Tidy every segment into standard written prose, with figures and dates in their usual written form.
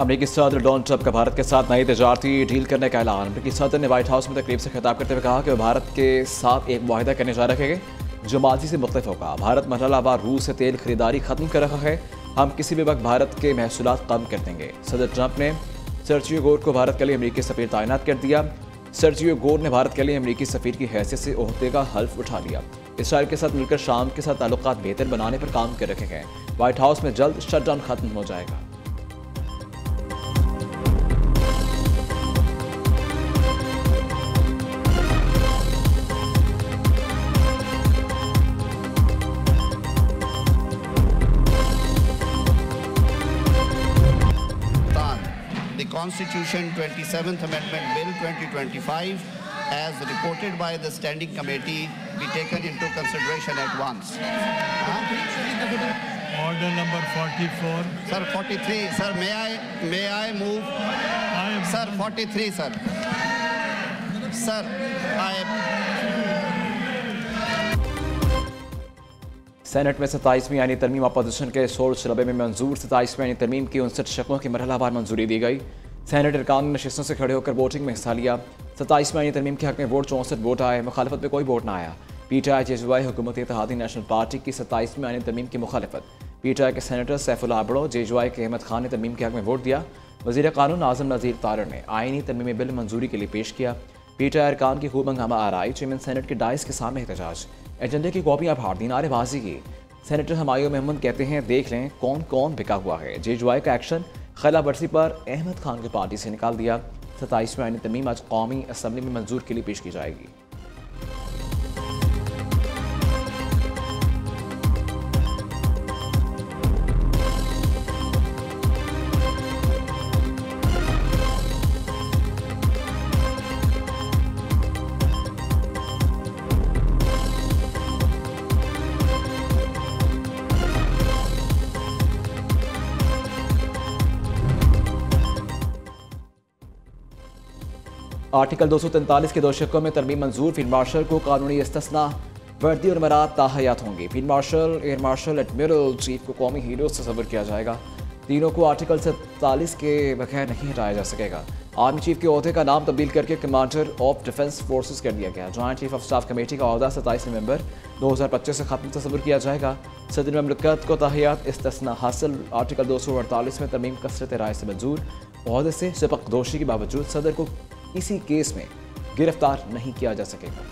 अमेरिकी सदर Donald Trump का भारत के साथ नई तजारती डील करने का ऐलान। अमेरिकी सदर ने व्हाइट हाउस में तकरीब से खिताब करते हुए कहा कि वह भारत के साथ एक मुआहिदा करने जा रहे हैं जो माजी से मुख्तलिफ होगा। भारत मरहलावार रूस से तेल खरीदारी खत्म कर रहा है। हम किसी भी वक्त भारत के महसूलात कम कर देंगे। सदर ट्रंप ने सर्जियो गोर को भारत के लिए अमेरिकी सफीर तैनात कर दिया। सर्जियो गोर ने भारत के लिए अमेरिकी सफीर की हैसियत से ओहदे का हल्फ उठा लिया। इसराइल के साथ मिलकर शाम के साथ ताल्लुकात बेहतर बनाने पर काम कर रखे हैं। व्हाइट हाउस में जल्द शटडाउन खत्म हो जाएगा। The Constitution 27th Amendment Bill 2025 as reported by the Standing Committee be taken into consideration at once. Order number 44. Sir, 43. Sir, may I move? Sir, 43, sir. Sir, senate में 27वीं आईनी तरमीम opposition के शोर शराबे में मंजूर। 27वीं आईनी तरमीम की 59 शकों की मरहलावार मंजूरी दी गई। सेनेट अरकान ने नशिस्तों से खड़े होकर वोटिंग में हिस्सा लिया। 27वीं आईनी तरमीम के हक में वोट 64 वोट आए। मुखालफत में कोई वोट ना आया। पीटीआई जेजुआई हुकूमती इत्तेहादी नेशनल पार्टी की 27वीं आईनी तरमीम की मुखालफत। पीटीआई के सेनेटर सैफुल्लाह अबड़ो, जेजुआई के अहमद खान ने तरमीम के हक में वोट दिया। वज़ीर कानून आज़म नज़ीर तारड़ ने आईनी तरमीमी बिल मंजूरी के लिए पेश किया। पीटीआई अरकान की खूब हंगामा आराई। चेयरमैन सेनेट के डाइस के सामने एहतजाज। एजेंडे की कॉपियाँ फाड़ दी, नारेबाजी की। सेनेटर हमायूं महमूद कहते हैं देख लें कौन कौन बिका हुआ है। जेजुआई का एक्शन खिला वर्सी पर अहमद खान की पार्टी से निकाल दिया। 27वीं आईनी तरमीम आज कौमी असम्बली में मंजूर के लिए पेश की जाएगी। आर्टिकल 243 के 2 शकों में तरमीम मंजूर। फील्ड मार्शल को कानूनी इस्तिस्ना, वर्दी और मराद ताहयात होंगी। Field marshal, air marshal, admiral chief को कौमी हीरो से तस्वर किया जाएगा। तीनों को आर्टिकल 47 के बगैर नहीं हटाया जा सकेगा। आर्मी चीफ के ओहदे का नाम तब्दील करके कमांडर ऑफ डिफेंस फोर्सेस कर दिया गया। Joint chief of staff committee का ओहदा 27 नवंबर 2025 से खत्म तस्वर किया जाएगा। सदर ममलकत को ताहयात इस्तिस्ना हासिल। आर्टिकल 248 में तरमीम कसरत राय से मंजूर। ओहदे से सबकदोशी के बावजूद सदर को किसी केस में गिरफ्तार नहीं किया जा सकेगा।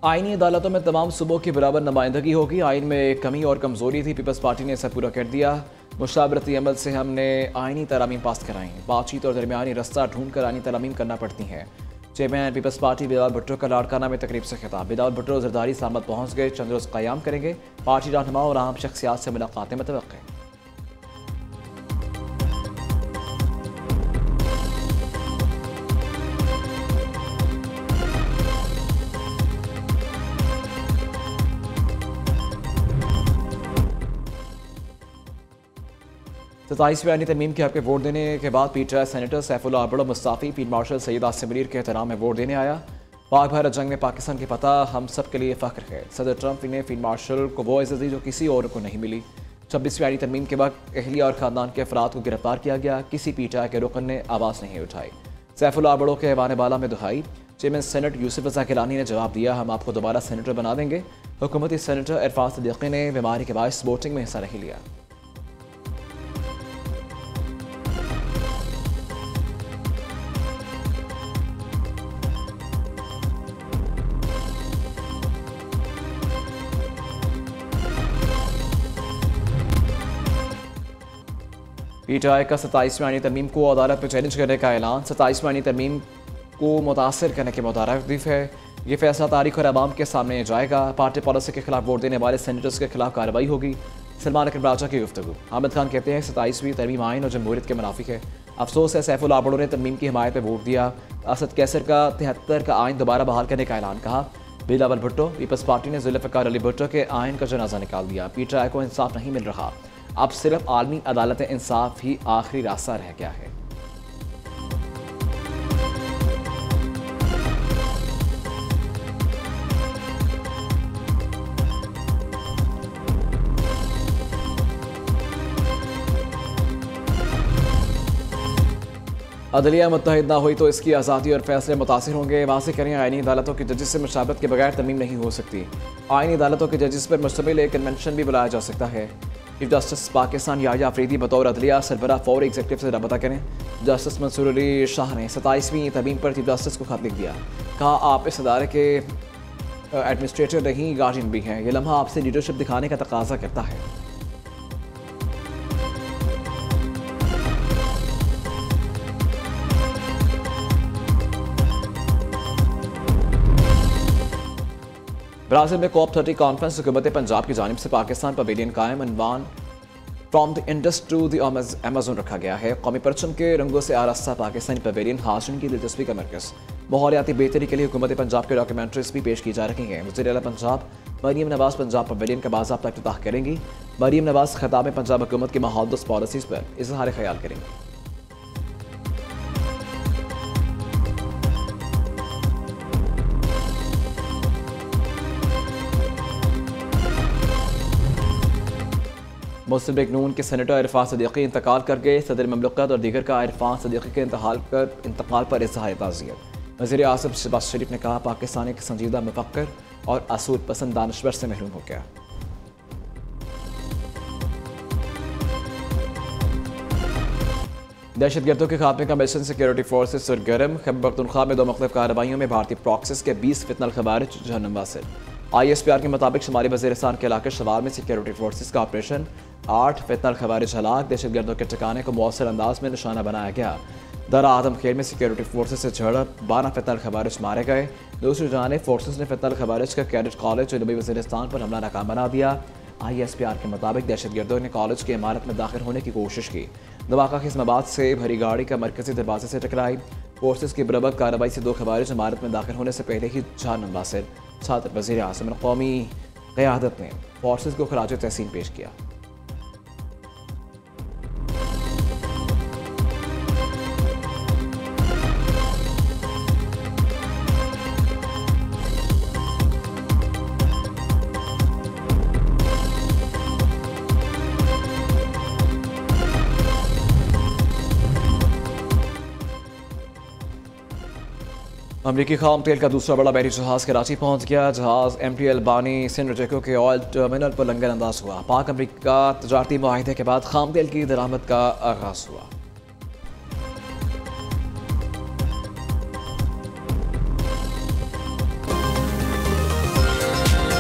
आईनी अदालतों में तमाम सूबों की बराबर नुमाइंदगी होगी। आइन में एक कमी और कमजोरी थी, पीपल्स पार्टी ने इसे पूरा कर दिया। मुशावरती अमल से हमने आईनी तरामीम पास कराई। बातचीत और दरमियानी रास्ता ढूंढ कर आईनी तरामीम करना पड़ती हैं। Chairman peoples party Bilawal Bhutto का लाड़काना में तकरीब से खिताब। बिलावल भुट्टो जरदारी इस्लामाबाद पहुँच गए, चंद रोज़ क़याम करेंगे। पार्टी रहनुमा और आम शख्सियात से मुलाकातें मुतवक्किल। सताईसवीं आईनी तरमीम के हक में वोट देने के बाद PTI senator Saifullah Abro Mustafi field marshal Syed Asim Munir के एहतराम में वोट देने आया। पाक भारत जंग में पाकिस्तान की फतह हम सब के लिए फ़ख्र है। सदर ट्रंप ने फील्ड मार्शल को वो इज़्ज़त दी जो किसी और को नहीं मिली। 26वीं आईनी तरमीम के वक्त अहलिया और ख़ानदान के अफराद को गिरफ्तार किया गया। किसी पीटीआई के रुकन ने आवाज़ नहीं उठाई। सैफुल्लाह अबड़ो के ऐवान बाला में दुहाई। चेयरमैन सेनेट यूसुफ रज़ा गिलानी ने जवाब दिया, हम आपको दोबारा सेनेटर बना देंगे। हुकूमती सेनेटर इरफान सिद्दीकी ने बीमारी के बायस वोटिंग में हिस्सा नहीं लिया। पीटीआई का 27वीं आईनी तरमीम को अदालत में चैलेंज करने का ऐलान। 27वीं आईनी तरमीम को मुतासर करने के मुतारिफ है। ये फैसला तारीख और अवाम के सामने जाएगा। पार्टी पॉलिसी के खिलाफ वोट देने वाले सेनेटर्स के खिलाफ कार्रवाई होगी। सलमान अकरम राजा की गुफ्तगू। हामिद खान कहते हैं 27वीं तरमीम आइन और जमहूरियत के मुनाफिक है। अफसोस है सैफुल्लाह अबड़ो ने तरमीम की हिमायत में वोट दिया। असद कैसर का 73 का आइन दोबारा बहाल करने का ऐलान कहा। बिलावल भुट्टो, पीपल्स पार्टी ने जुल्फ़िकार अली भुट्टो के आइन का जनाजा निकाल दिया। पीटीआई को इंसाफ नहीं मिल रहा, अब सिर्फ आलमी अदालत इंसाफ ही आखिरी रास्ता रह गया है। अदलिया मुत्तहिद ना हुई तो इसकी आज़ादी और फैसले मुतासिर होंगे। वाज़ेह करें आइनी अदालतों के जजेस से मशावरत के बगैर तरमीम नहीं हो सकती। आइनी अदालतों के जजेस पर मुश्तमिल एक कन्वेंशन भी बुलाया जा सकता है। चीफ जस्टिस पाकिस्तान याहिया अफरीदी बतौर अदलिया सरबराह फौरी एग्जीक्यूटिव से रब्ता करें। जस्टिस मंसूर अली शाह ने 27वीं तरमीम पर चीफ जस्टिस को खत लिख दिया। कहा आप इस अदारे के एडमिनिस्ट्रेटर नहीं गार्जियन भी हैं। यह लम्हा आपसे लीडरशिप दिखाने का तकाजा करता है। ब्राज़ील में COP 30 कॉन्फ्रेंस हुकूमत पंजाब की जानिब से पाकिस्तान पवेलियन कायम अनवान from the Indus to the Amazon रखा गया है। कौमी परचम के रंगों से आरास्ता पाकिस्तानी पवेलियन हाज़रीन की दिलचस्पी का मरकज़। माहौलियाती बेहतरी के लिए हुकूमत पंजाब के डॉक्यूमेंट्रीज भी पेश की जा रही हैं। वज़ीर आला पंजाब मरीम नवाज़ पंजाब पवेलियन का बाज़ाब्ता इफ्तिताह करेंगी। मरीम नवाज़ खिताब में पंजाब हुकूमत की माहौलदोस्त पॉलिसीज़ पर इज़हार ख्याल करेंगी। मुस्लिम लीग नून के सेनेटर इरफान सदीकी इंतकाल कर गए। सदर ममलकत और दीगर का इरफान सदीकी के इंतकाल पर इज़हार ताज़ियत। वज़ीर आज़म शहबाज शरीफ ने कहा पाकिस्तान एक संजीदा मुफक्कर और असूल पसंद दानश्वर से महरूम हो गया। दहशतगर्दों के खात्मे का मिशन सिक्योरिटी फोर्सेज सरगर्म। खैबर पख्तूनख्वा में 2 मुख्तलिफ कार्रवाइयों में भारतीय प्रॉक्सिस के 20 फितनल खवारिज जहन्नुम वासिल। ISPR के मुताबिक शुमारी वज़ीरिस्तान के इलाके शवार में सिक्योरिटी फोर्सेज का ऑपरेशन 8 फितनल खवारिज हलाक। दहशतगर्दों के ठिकाने को मौसर अंदाज में निशाना बनाया गया। दरा आदम खेल में सिक्योरिटी फोर्सेज से झड़प 12 फितनल खवारिज मारे गए। दूसरी जानिब फोर्सेज ने फितनल खवारिज का कैडेट कॉलेज जनूबी वज़ीरिस्तान पर हमला नाकाम बना दिया। ISPR के मुताबिक दहशतगर्दों ने कॉलेज की इमारत में दाखिल होने की कोशिश की। धमाका किस्माबाद से भरी गाड़ी का मरकजी दरवाजे से टकराई। फोर्सेज की बराबर कार्रवाई से 2 खवारिज इमारत में दाखिल होने से पहले ही जहन्नुम वासिल। छात्र वज़ीर आज़म कौमी क़यादत ने फोर्सेज को खराज तहसीन पेश किया। अमरीकी खाम तेल का दूसरा बड़ा बहरी जहाज़ कराची पहुंच गया। जहाज़ MT अल्बानी सिंध रजको के ऑयल टर्मिनल पर लंगर अंदाज हुआ। पाक अमरीका तजारती मुआहिदे के बाद खाम तेल की दरामद का आगाज़ हुआ।